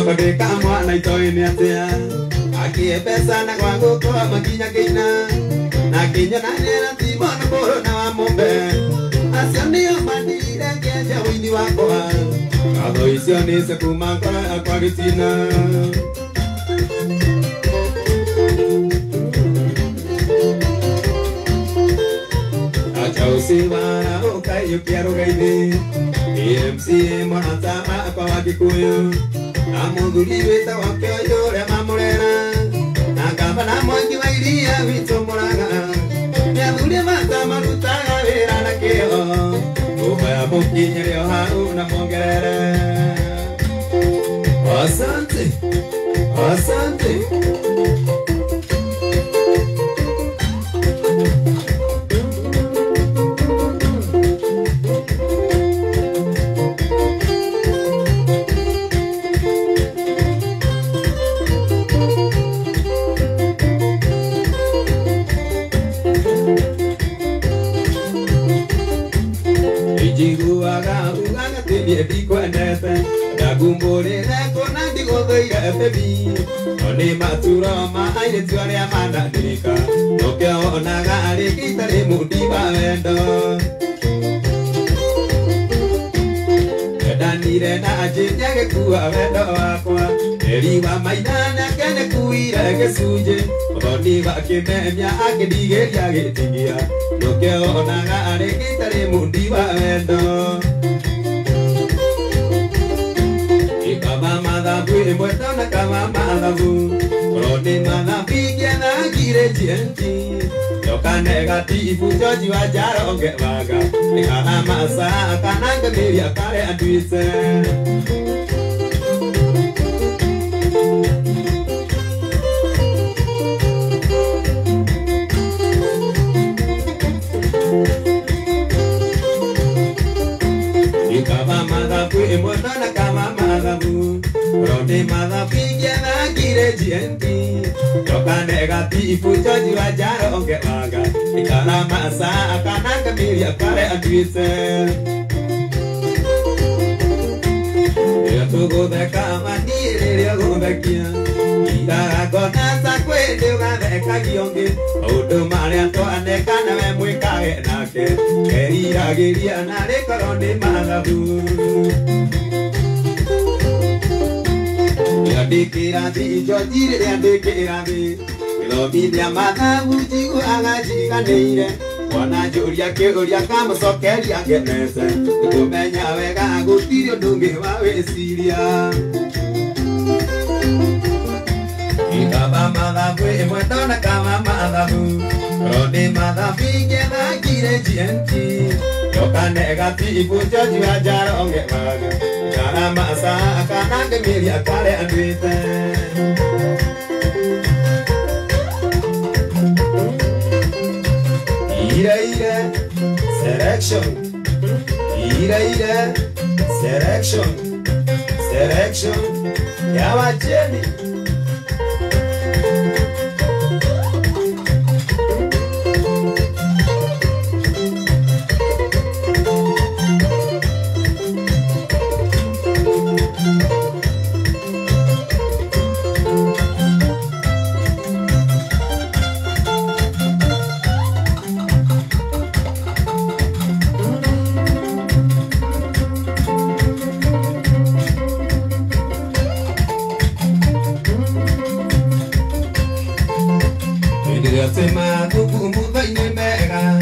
Bageka mwana itoini atia Akie pesa na kwangu kwa makinya kina Na kinya na nena timono boro na wamombe Asioni omanire keja wini wako Kado isioni sekumaka akwa gitina Acha usiwana ukai yukiaro gaini EMC mwana tama akwa wakikuyu Amuguri wita wakyo yore mamurera Nakamba na mwangi wa iria wito muraga Nyadhuri mata marutaga wira na keo Ubaya mukinye leo hau na mongerere Asante Asante Gumbore kona digodoiga epebi Oni maturoma aire tuare amanda nika Nokia onaga ari kitare mudiba wendo Danire na ajinyage kuwa wendo wakwa Eriwa maidana kene kuire gesuje Oni bakimemya akidigeria gitigia Nokia onaga ari kitare mudiba wendo Kama madhabu imwetana kama madhabu Rodi madhabu kiena kire jienti Yoka negatifu joji wajaro onge waga Nikana masa kananga miria kare aduise Kama madhabu imwetana kama madhabu Rodi madhabu kiena kire jienti Yoka negatifu joji wajaro onge waga Nikana masa kananga miria kare aduise Tugo de kama nire gobekia Ida kona sa kwende ugadeka gionge Odo mare anto aneka na me mwikage nake Keria giria na rekorone madhabu Yadikira di jojire yadikira di Ilobidia madhabu jigu agajiga neire Wana juria kiuria kama sokeria genese Kumenya wega agutirio ndungi wawe siria Ikaba madhabu imwetona kama madhabu Rodi madhabu igena kire jienti Yoka negatifu joji wajaro onge waga Jara masa akanange miria kare andwite Ira selection Ira selection ya wajeni Sema tuku muda inemega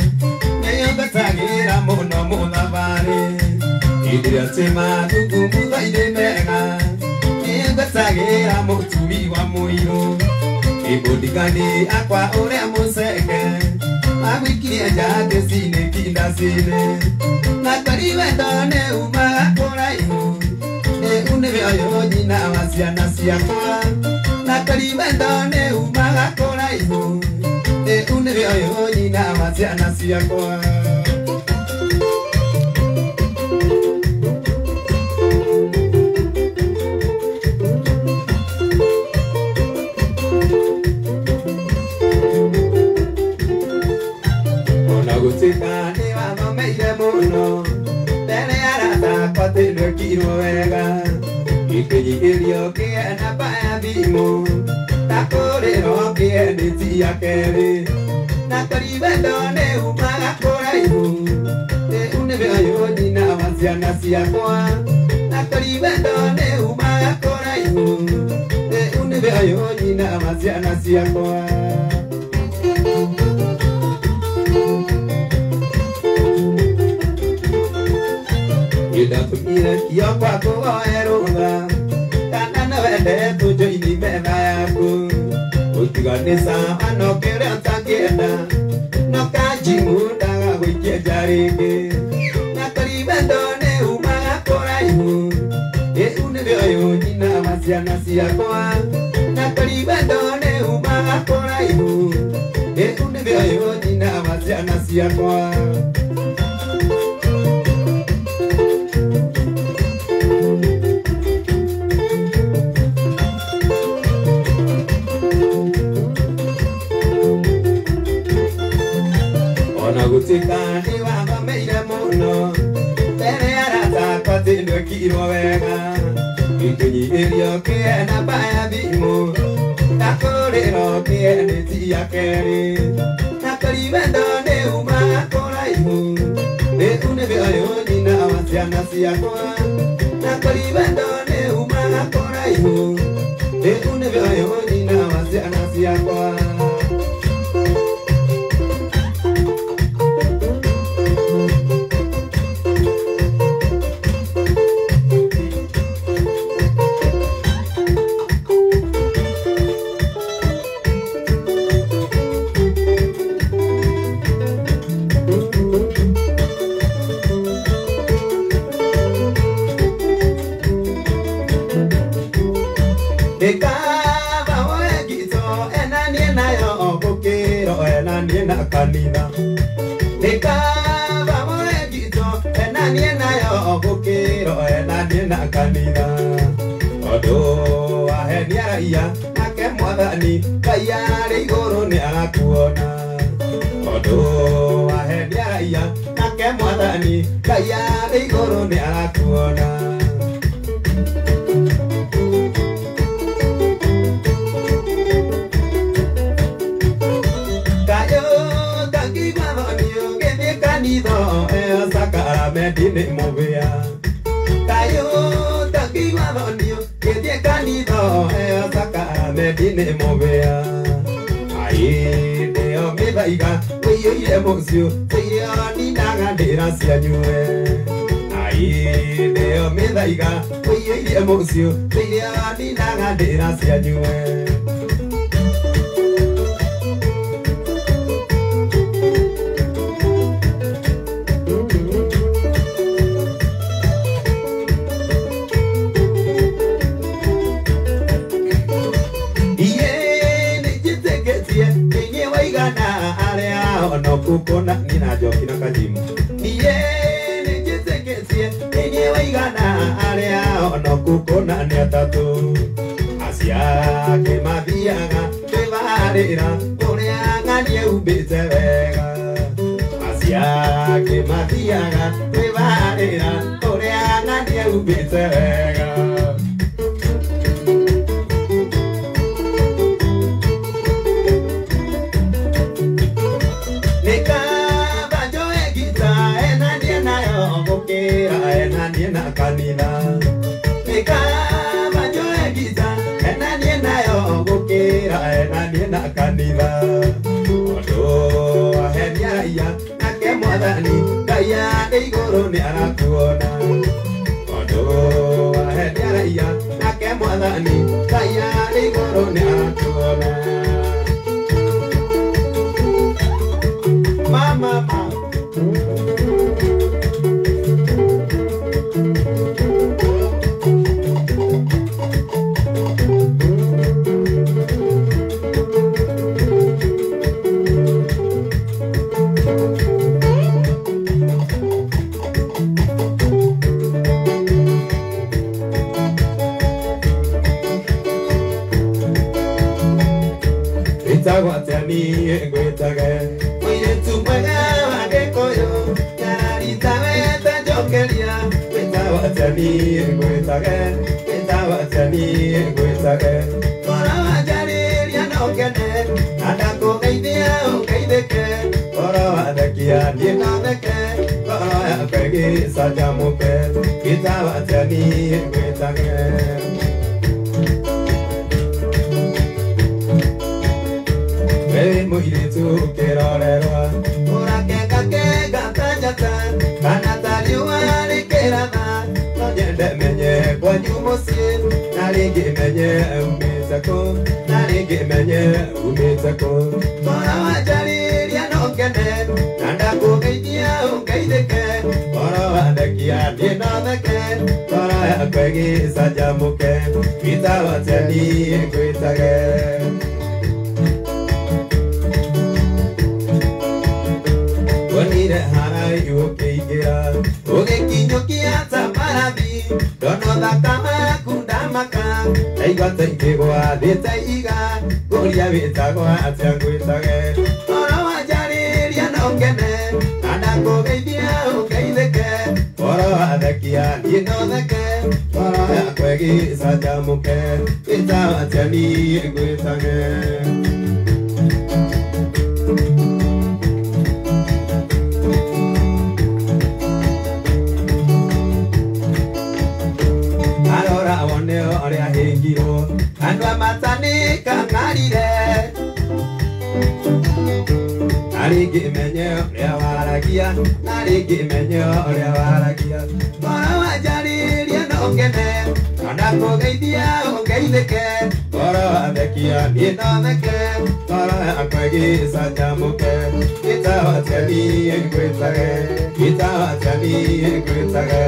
Neyoga tagira mono mona vare Idria sema tuku muda inemega Neyoga tagira motumi wa moiro Ibodigani akwa ore amoseke Mawikiri ajade sine kinda sine Nakariwe done umaga kora ino Ne uneve ayo jina wasiana siyakwa Nakariwe done umaga kora ino Uneve ayo nina wasiana siyakwa Ona gutika ni wano meire muno Tene arata kote no kiro wega Ikijigirio kia na baya bimo takore rokia ni tia kere na karibe done umaga koraibu te unebe ayo ni na wasiana siakwa na karibe done umaga koraibu te unebe ayo ni na wasiana siakwa ida tumire yo kwa ko eruga kana na wende tujo ini beba yako utiganisa ano kere atakienda no kajimu daga wike jarige na karibe done umaga koraibu e unebe ayo nyina masiana siakwa na karibe done umaga koraibu e unebe ayo nyina masiana siakwa gutikani wanga meire muno tere arata kwatindo kiro wega ikunyigirio kiena baya bimo takorero kiene tia keri nakaribe ndone umaga koraibu unebe ayo nyina wasiana siakwa nakaribe ndone umaga koraibu unebe ayo nyina wasiana siakwa kanina dekaba moegito enanie nayo obukiro enanie na kanina odo ahenia iya ake mwathani kayari iguru ni arakuona odo ahenia iya ake mwathani kayari iguru ni arakuona medine movia tayo takiwa donio kete kanido saka medine movia ai deo me baiga weyo ile mozio seyo ni naga dera sianyue ai deo me baiga weyo ile mozio seyo ni naga dera sianyue kukona nina jokina kajimu niye nijitekesie ninye waigana alea ono kukona ni atatu asia kemabiaga kevarira urea nganie ubite wega asia kemabiaga kevarira urea nganie ubite wega kanina ekaba joe gita enanie nayo gukira enanie na kanina odo ahenia iya ake mwathani kaya iguru ni arakuona odo ahenia iya ake mwathani kaya iguru ni arakuona mama Watani engwetage oye tumwega wagekoyo yararita weta jokeria weta watani engwetage weta watani gwĩtage Kora wanjarĩria no ngene na ndakũgeithia ũgeithĩke Kora wathekia niĩ no theke Kora yakwa ĩgĩcanjamũke Gĩta watani gwĩtage Wewe mũirĩtu ũkĩrorerwa ũrakengakenga ta njata kana ta riũa rĩkĩratha no nyende menye kwanyu mũciĩ na rĩngĩ menye umĩte kũ na rĩngĩ menye umĩte kũ Kora wanjarĩria no ngene na ndakũgeithia ũngeithĩke Kora wandekia niĩ no theke Kora yakwa ĩgĩcanjamũke Gĩta watani ngwĩtage Wanire harai ukiingira ugikinyukia ta marathi Dono thakama kundamaka Aigua ta ikigwa thĩte iga Kũria wĩtagwa atĩa ngwĩtage Kora wanjarĩria no ngene na ndakũgeithia ũngeithĩke Kora wathekia niĩ no theke Kora yakwa ĩgĩcanjamũke Gĩta watani ngwĩtage Oria hingiro andwa matanika ngarire Naringi menye oria waragia Naringi menye oria waragia Kora wanjarĩria no ngene na ndakũgeithia ũngeithĩke Kora wathekia niĩ no theke Kora yakwa ĩgĩcanjamũke Gĩta watani ngwĩtage Gĩta watani ngwĩtage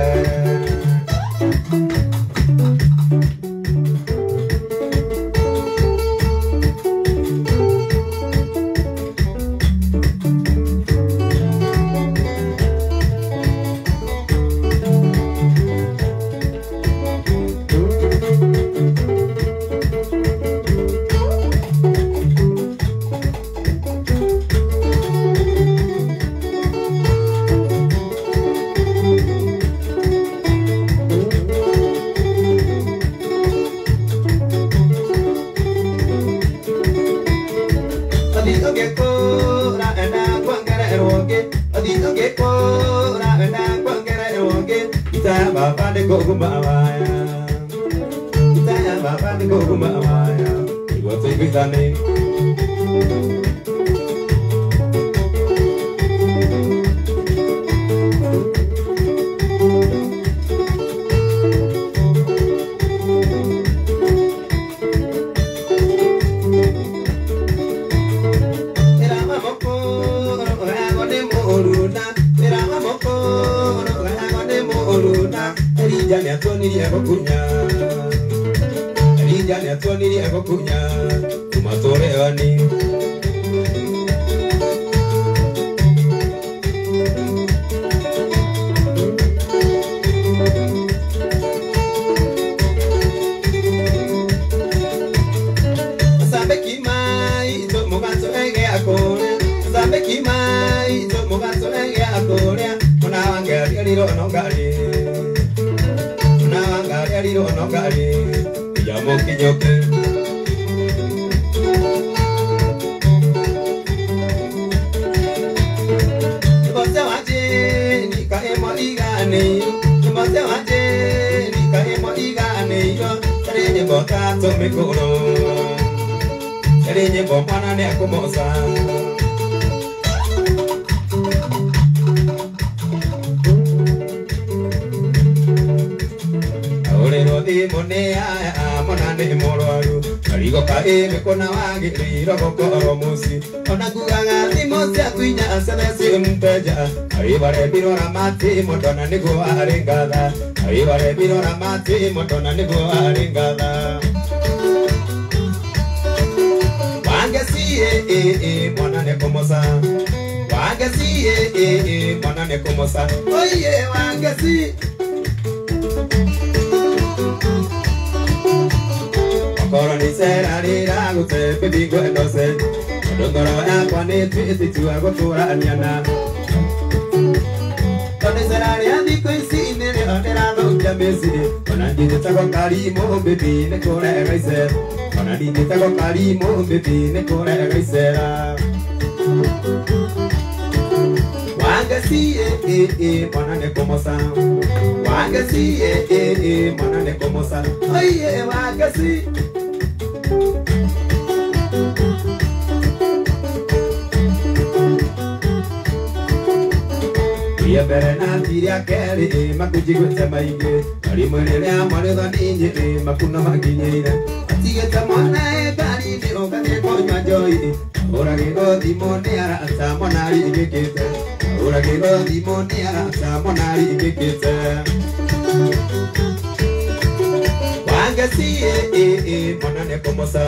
Modona nigo aringada Ayibare birora mati Modona nigo aringada Wangasi mwana nekomosa Wangasi mwana nekomosa Oye wangasi Okoro ni sera rira Gute pibigo endose Dongoro ya kwa ni tuiti tuwa Gotura anyana Tone sera rira ndiko isi nene onera thongia meciri ona ndinĩtagwo Karimũ baby nĩ kũrega icera ona ndinĩtagwo Karimũ baby nĩ kũrega icera Wangeci mwana nĩ kũmoca Wangeci mwana nĩ kũmoca oye Wangeci Ia mbere na ndirĩa kerĩ makũnjiguĩte maingĩ Karimũ rĩrĩa mwarĩtho nĩ nyĩrĩ makuna makinyĩire atigĩte mwana ngari-inĩ ũgathiĩ kũnyua njohi ũragĩrwo thimũ nĩ arata mwana ringĩkĩte ũragĩrwo thimũ nĩ arata mwana ringĩkĩte Wangeci mwana nĩ kũmoca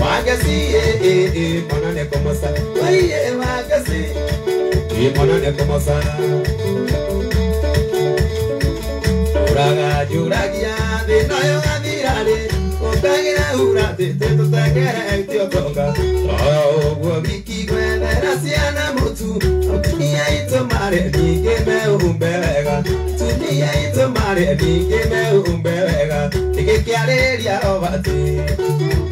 Wangeci mwana nĩ kũmoca oye Wangeci mwana nĩ kũmoca ũraga njũragia thĩna ũyũ gathirarĩ ũkagĩra uratĩ tũtengere tonga ũguo wiki gwethera ciana mũtu atumia aitũ marĩ ningĩ meũmbe wega atumia aitũ marĩ ningĩ meũmbe wega nĩkĩ kĩarĩria Robert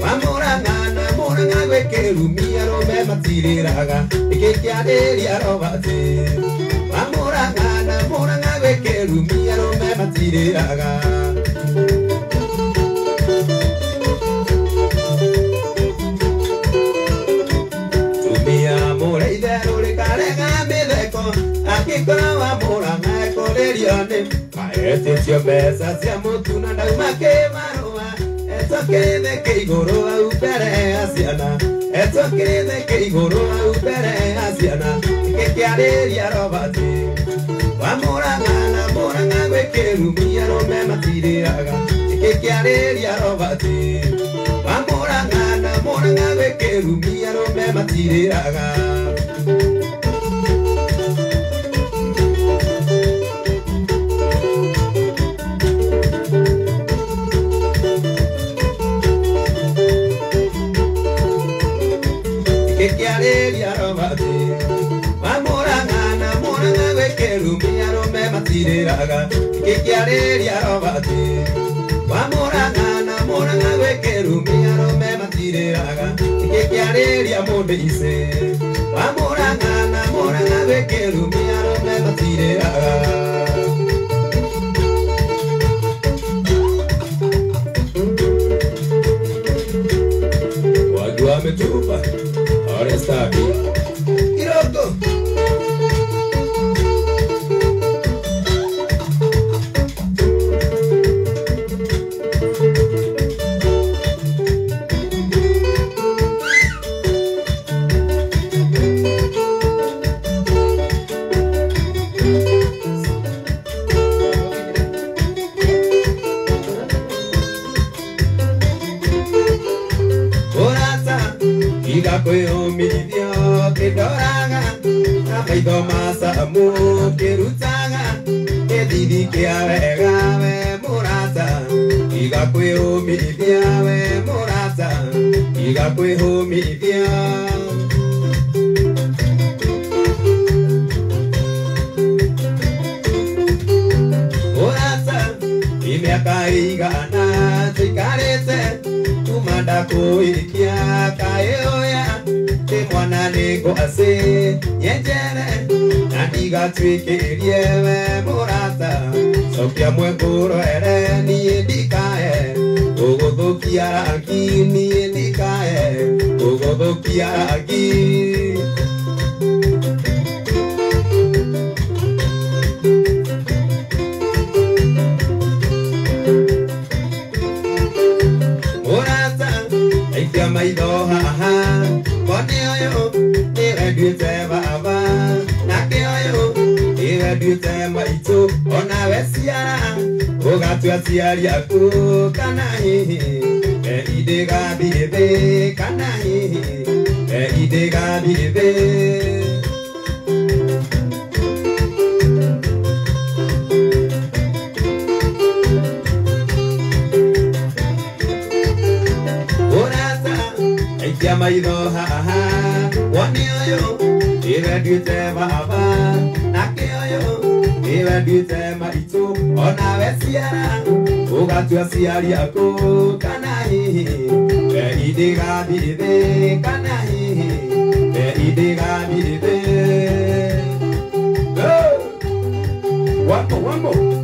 wa Mũrang'a na Mũrang'a gwĩ kĩrumi arũme matirĩraga nĩkĩ kĩarĩria Robert wa Mũrang'a na Mũrang'a gwĩ kĩrumi arũme matirĩraga Akĩkora wa Mũrang'a ekũrĩrio nĩ maetĩtio mbeca cia mũtu na ndauma kĩmarũa etũkĩrĩthĩke igũrũ hau mbere ya ciana etũkĩrĩthĩke igũrũ hau mbere ya ciana nĩkĩ kĩarĩria Robert wa Mũrang'a na Mũrang'a gwĩ kĩrumi arũme matirĩraga nĩkĩ kĩarĩria Robert wa Mũrang'a na Mũrang'a gwĩ kĩrumi arũme matirĩraga Kĩarĩria Robert wa Mũrang'a na Mũrang'a gwĩ kĩrumi arũme matirĩraga nĩkĩ kĩarĩria Robert wa Mũrang'a na Mũrang'a gwĩ kĩrumi arũme matirĩraga nĩkĩ kĩarĩria Mũndĩici wa Mũrang'a na Mũrang'a gwĩ kĩrumi arũme matirĩraga Wajua ametupa Ahora está aquí. ¡Hiroto! Kwĩyũmithia kĩndoraga na maitho ma Samu kĩrutaga kĩthithi kĩa wega we mũrata iga kwĩyũmithia we mũrata iga kwĩyũmithia mũrata imĩaka igana tũikarĩte tumanda kũikia kaĩoya mwana nĩngũ acĩ nyenjere na ndigatuĩkĩrie we mũrata cokia mwengũrwere niĩ ndikae gũgũthũkia rangi niĩ ndikae gũgũthũkia rangi mũrata aikia maitho haha Kwani ũyũ nĩwenduĩte baba nake ũyũ nĩwenduĩte maitũ onawe ciara ũgatua ciari aku kana hihi idĩgathiĩ thĩ kana hihi idĩgathiĩ thĩ aikia maitho haha woni ũyũ nĩwenduĩte baba nake ũyũ Niwe nduite maritũ onawe ciara ũgatua ciari aku kana hihi indigathiĩ thĩ kana hihi indigathiĩ thĩ. One more.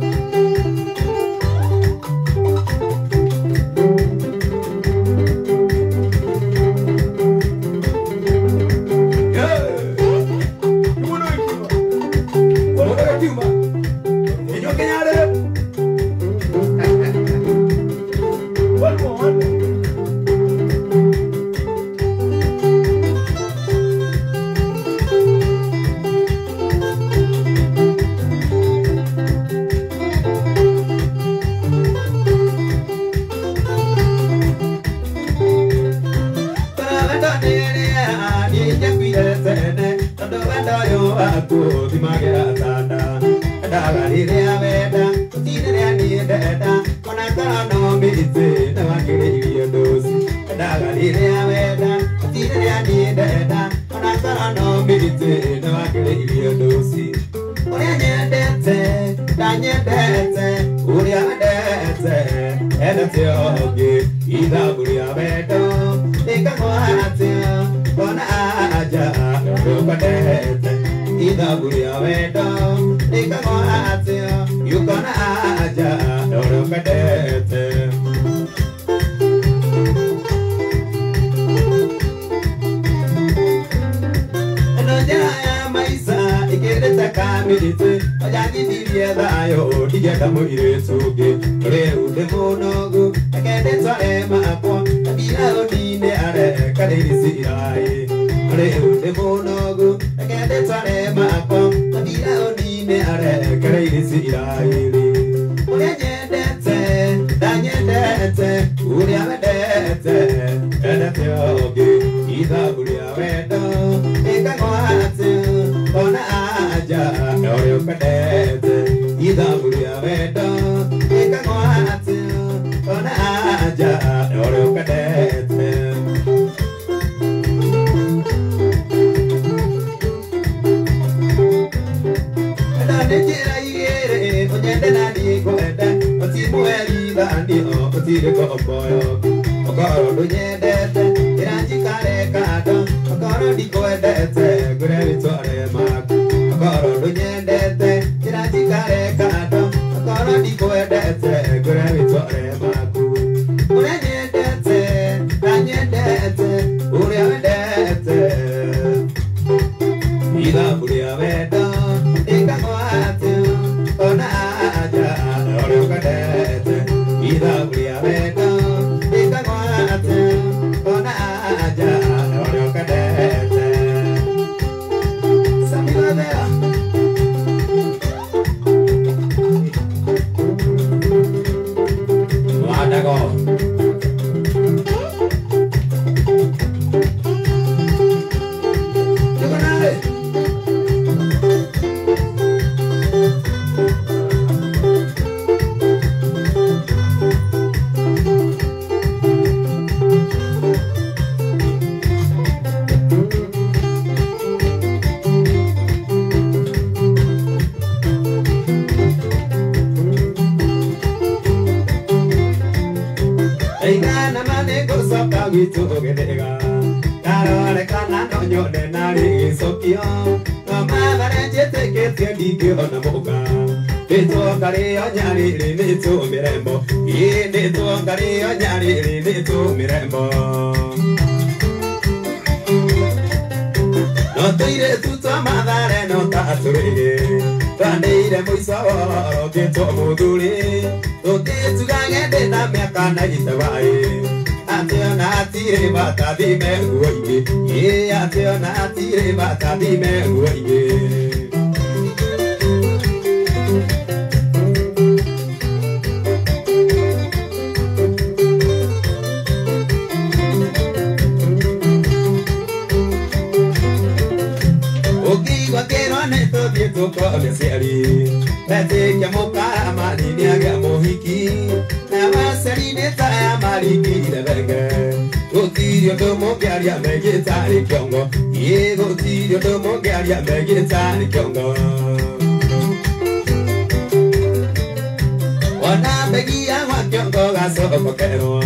ona begia wakiongo gaso pokero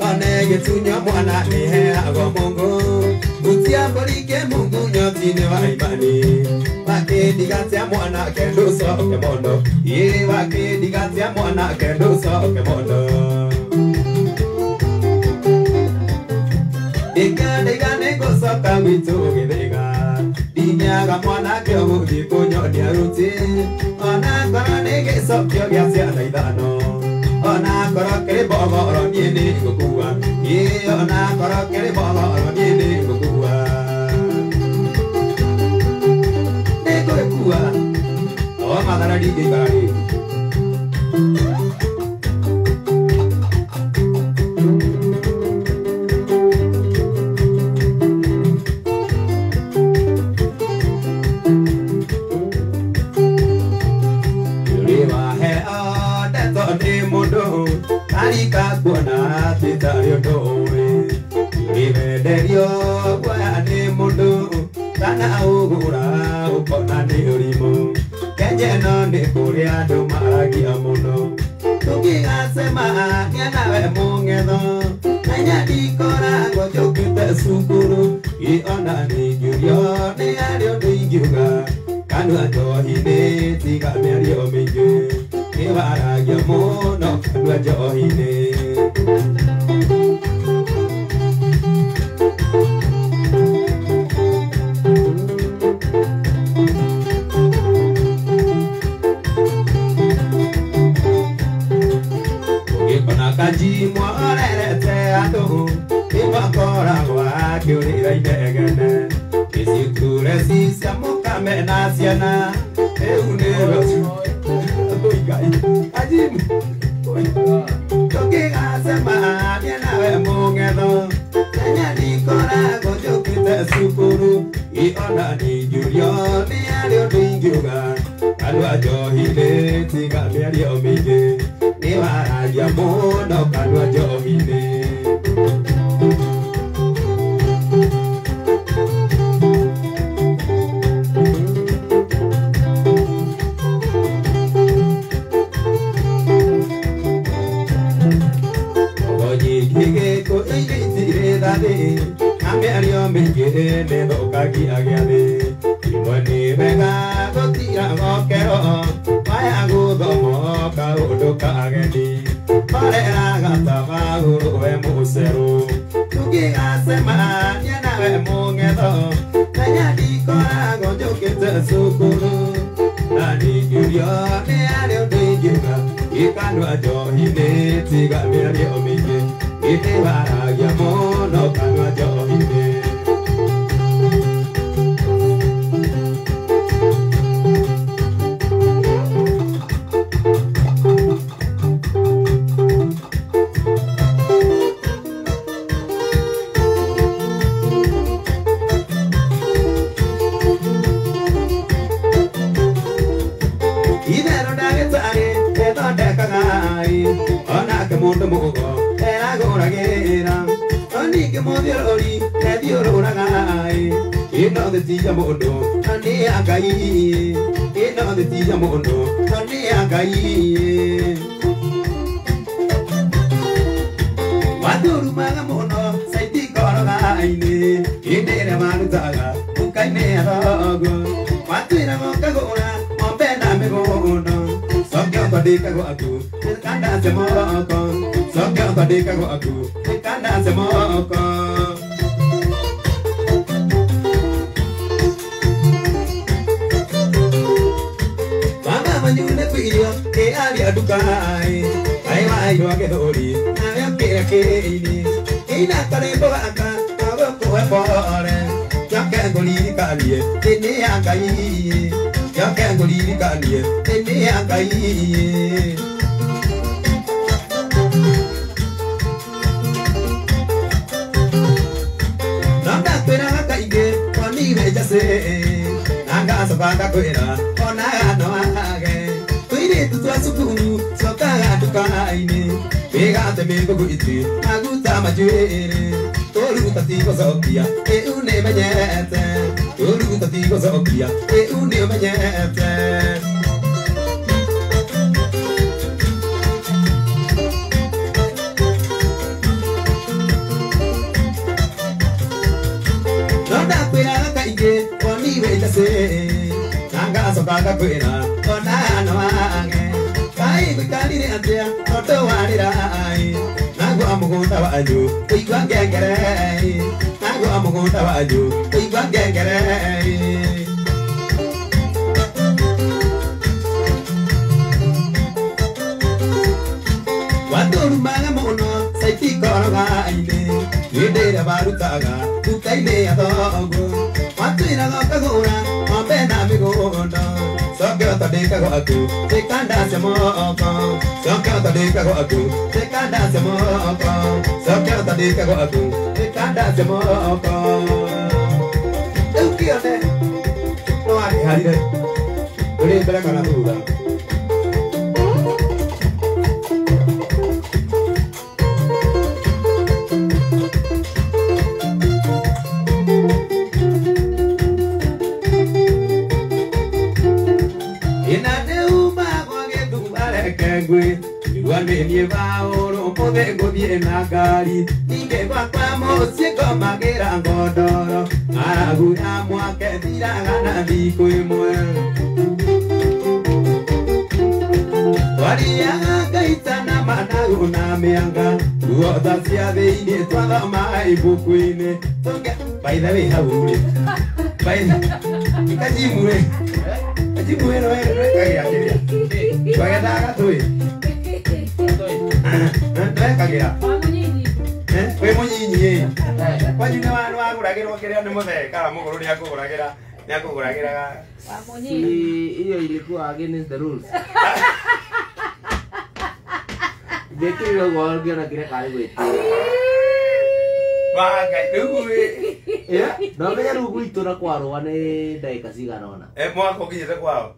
one yetunya mwana ni hea Mungu utia polike Mungu nyotini wa imani wakidigatia mwana kendo so kemondo ye wakidigatia mwana kendo so kemondo Diga nego soka witu gidega Dinyaga mwana kyo mudi kunyo diaruti Ona kora nege sokyo gyasya naidano Ona kora kere bogo oro niene kukua Ye ona kora kere bogo oro niene kukua Nego kukua O madara digi kari Alika kuona titario doe Ibederio guane mundo Tana ugura upona ni urimo Kenye no ni kuria do maragi amuno Tuki asema nyanawe mungedo Nanya dikora gojo kita sukuru Iona ni gyurio ni ario ni gyuga Kanu ajohine tiga merio mige Iwara yamono kadwa johine Gipana kaji mwarete ado Iwakora wa kiurira idegene Isiture sisia mukame nasiana Eunero Ajim Toki asema Nianawe mungedo Nanya nikora gojo kita sukuru Iona ni jurio Ni alio ningyuga Kalwa johine Tiga miari omige Ni waraja mono Kalwa johine Ameario mengene ne dokagi agade Imoni bega gotia ngokero Maya gudomo ka udoka agadi Marera gata baguru we musero Tuki asema nyana we mungedo Nanya dikora gojo kita sukuru Nani gyurio ne ario dingyuga Ikanu ajohine tiga miari omige Ite wara yamono kanu ajohine Idero dagetare, edo dekagai Ona ke mundo mugo Gera, Ani ke modiori, Edio Ragai, Ino de Tia Mondo, Ani Agai, Ino de Tia Mondo, Ani Agai. Waduru Magamono, Saiti Koragai, Idere Manutaga, Ukaine Rogo, Watuina Mokagona, Mompena Megono, Sokyo Padika go aku, Kanda Semoko. Sokyo padika go aku, Kanda semoko. Mama manyune kuiyo, ali adukai. Aiwa ayo ake dori, ayo kere ini. Ina kare boaka, abo koe bore. Yake ngoli kalie, ini akai. Yake ngoli kalie, ini akai. Nanga sabaka kwera, ona no age. Tuire tutua sukuru, soka tukaine. Pega te mego kuiti, aguta majere. Toru tatiko sokia, une menyete. Toru tatiko sokia, une menyete. se nanga sokaga kwira ona no ange kai bikalire atia toto warira ai nago amugunda waju kuigwa ngengere nago amugunda waju kuigwa ngengere Waduru maga mono saiti koroga ine yedera barutaga tukaine adogo Matira gokagura mambena migondo Soke otadeka go aku tekanda se moko Soke otadeka go aku tekanda se moko Soke otadeka go aku tekanda se moko Eukione no ari harire Uri bela kana tuga Wane ni vaoro pode godie na gari Ike kwa mosi koma gira ngodoro Aragu ya mwake tiraga na viko imwe Waria gaita na managu na mianga Uota sia veine twala mai bukuine By the way, how would it? By the Kajimue Kajimue no kaya kaya Kaya daga tuwe Kagira. We munyinyi. Kwanyune wanu aguragirwo kiria ni mutheka muguru ni akuguragira. Hiyo ilikuwa against the rules. Dekiro gwargia na kile kale gwete. Waga duwe. No menya rugu itura kwarwa ni ndaika cigana ona. Mwako kinyete kwao.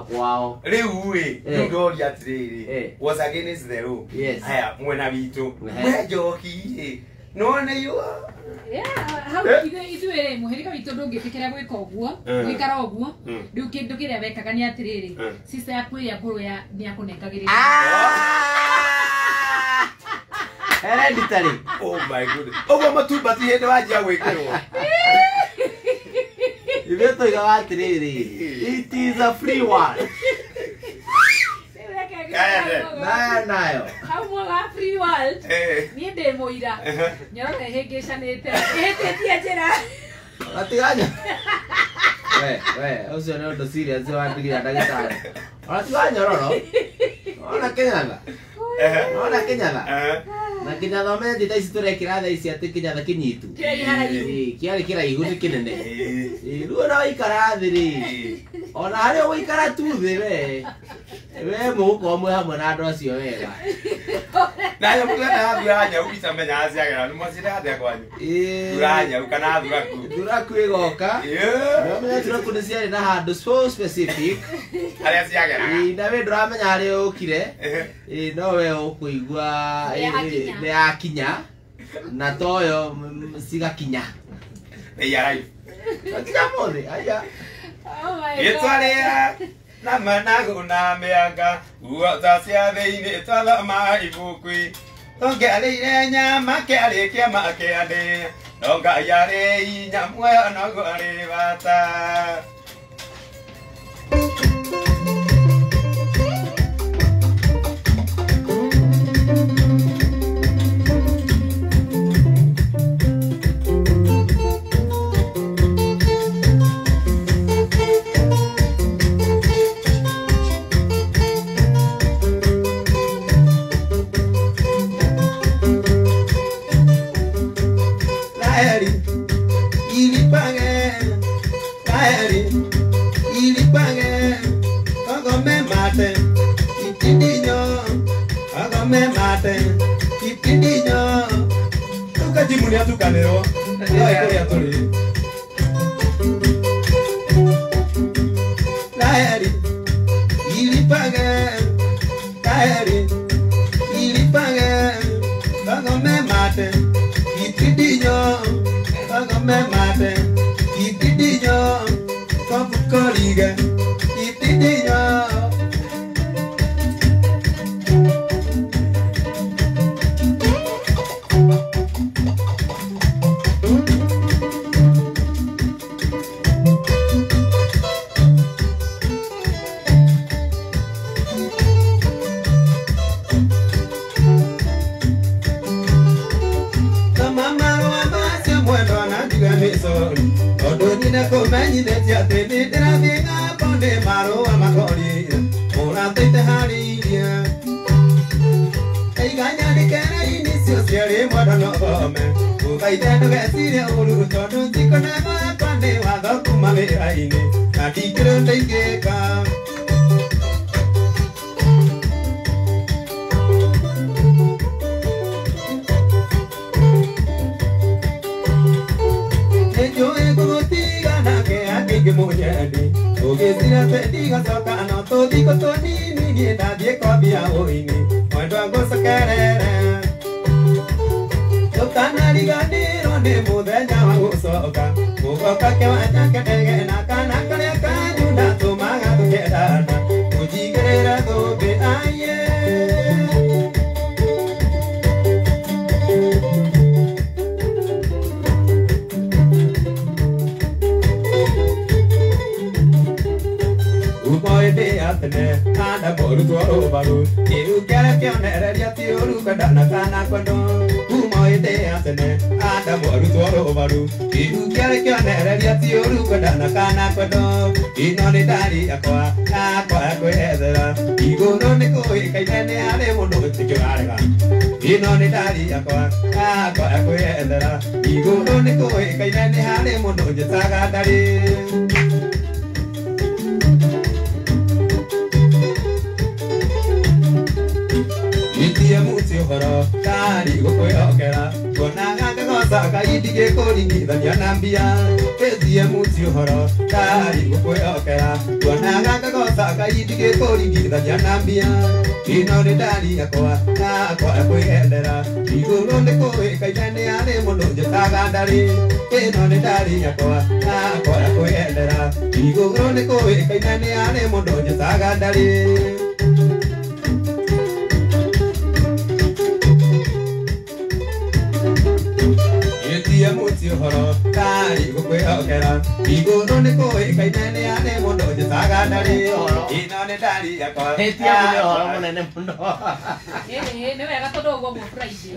Kwao. Riu we ndoria atiriri. Was against the rule. Yes. Haya mwena bitu. Mwejoki. None you. How ithuere muherika witu ndungitikira gwika uguo gwikara uguo riu kindu kiria wekaga ni atiriri sister yaku ya nguru ya ni akunengagirira Hereditary. Oh my goodness. Ogo matuba ti hende wajia gwikirwo. Iveto iga atiriri. It is a free one. Nayo. Hamwa free world. Ni ndemo ira. Nyoro hegeshanete. Ehetetie njira. Atiganya. We, ucio ni undu serious wa ndigira ndagitari. Atiganya roro. Ona Kenyaga. Ona Kenyaga. Na kinyatha me ndita ici turekira tha ici ati kinyatha kinyitu. Kiari kiraihu ni kinene. Riu na ikara thiri. Ona hari uikara tu thire. We muko mwe hamwe na andu acio wega. Na yo mutana athuranya ubisa menya aciagera ni mwacira atia kwanyu. Duranya ukana thuraku. Thuraku igoka. No menya thuraku ni ciari na handu so specific. Ari aciagera. Na we nduramenya hari ukire. No we ukuigua ni akinya. Na toyo cigakinya. Eyarai. Atia mothe aya. Oh my god. Etwaria na managu na mianga uota cia thiini twala mai bukui tonge arire nyama ke arikia make ande nonga yare inya mwe nogo ari bata Jimunia tukanero ya tori Laeri ilipage Laeri ilipage Kagome mate Itidinyo Kagome mate Itidinyo Kokukoliga Itidinyo menyithĩtie atĩ nĩ ndĩrathiĩ ng'ambo ndĩ marũa makori mũratĩte harĩirie Iganya ndikera-inĩ cio ciarĩ mwenda no thome Gũthaithe ndũgecirie ũru tondũ thikũ na gwakwa nĩ watho kuma wĩra-inĩ na ndingĩrĩ ndaingĩka Nĩnjũĩ gũgũtiga nake akĩingĩ mũnyendi Ũgĩcira atĩ ndigacoka no tũthikũ tũnini niĩ ndathiĩ kwambia ũini Mwendwa ngũcokerere Tũkanariganĩrwo nĩ mũthenya wa gũcoka Gũgoka kĩwanja kĩndege na kana karĩa kanyu ndatũmaga tũkendana Tũnjigĩrĩre thũmbĩ aiye Umoende atene anda moru twaro baru Kiru kera kionereria ti oru kadana kana kwendo Umoende atene anda moru twaro baru Kiru kera kionereria ti oru kadana kana kwendo Ino ni dari akwa kwethera Iguru ni kuikaine ni ari mundu tikirarega Ino ni dari akwa kwethera Iguru ni kuikaine ni ari mundu njitaga ndari Itie muti uhoro kari gukwihokera Ngonaga ngagoca kaindigĩ kũringithania na mbia Itie muti uhoro kari gukwihokera Ngonaga ngagoca kaindigĩ kũringithania na mbia Ino nĩ ndari yakwa kwĩendera Igũrũ nĩ kũĩkaine nĩ arĩ mũndũ njĩtaga ndarĩ Ino nĩ ndari yakwa kwĩendera Igũrũ nĩ kũĩkaine nĩ arĩ mũndũ njĩtaga ndarĩ Itie muti uhoro kari gukwihokera Igũrũ nĩ kũĩkaine nĩ arĩ mũndũ njĩtaga ndarĩ Ino nĩ ndari yakwa Etia mũne ũhoro mũnene mũno nĩ wega tondũ ũguo mũ Friday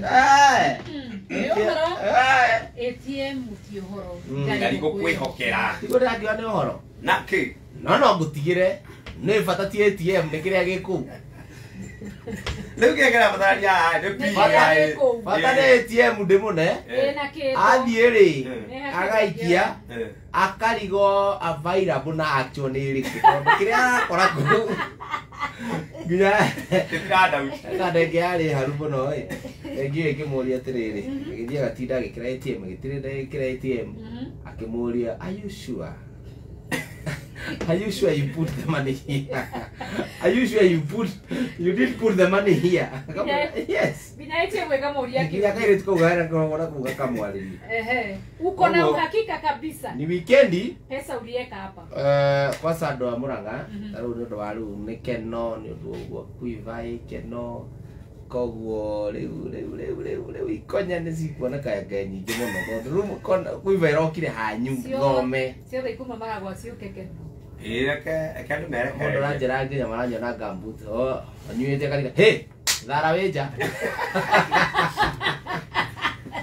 etie muti ũhoro Ngari gũkwĩhokera Igũrũ ndĩrakiuga nĩ ũhoro Na kĩ no ngũtigĩre nĩ bata ti ATM nĩ kĩrĩa gĩ kũu Rĩu kĩgera matharia nĩ bata nĩ ATM ndĩmũne athiĩ rĩ agaikia akarigwo available na action nĩ ĩrĩkũ tondũ kĩrĩa arakora kũu nginya ndenge yarĩ haru mũno ĩ ngĩũĩ ngĩmũria atĩrĩrĩ gĩthiĩ agatinda agĩkĩra ATM gĩtirĩ gĩkĩra ATM akĩmũria are you sure Are you sure you put the money here? Are you sure you did put the money here? Yes. Binaitie wega moria kile. Kile kile tuko gara kwa kuga kamwali. Uko na uhakika kabisa. Ni weekendi pesa ulieka hapa. Kwa sado wa Muranga, taro ndo waru ne keno ni ndo kuivai keno koguo riu ikonya nĩ cikuona kaya nyingĩ mũno tondũ rĩu kuiva irokire hanyu ngome ciothe ikuma maragwa ciũkeke Eke andũ mereke mũndũ aranjĩra nginya maranyona gambut anyuĩte karika hey thara wĩnja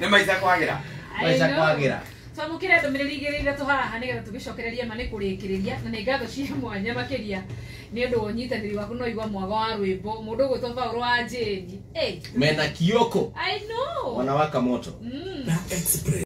nĩ maica kwagĩra twamũkĩre ndũmĩrĩri igĩrĩ iria tũhaha nĩgetha tũgĩcokereria ma nĩ kũrĩkĩrĩria na nĩ ngatho cia mwanya makĩria nĩ ũndũ wa ũnyitanĩri waku no igua mwaga wa rwĩmbo mũndũ ũgwĩtwo Paul wa Njĩni mena Kioko I know wanawaka moto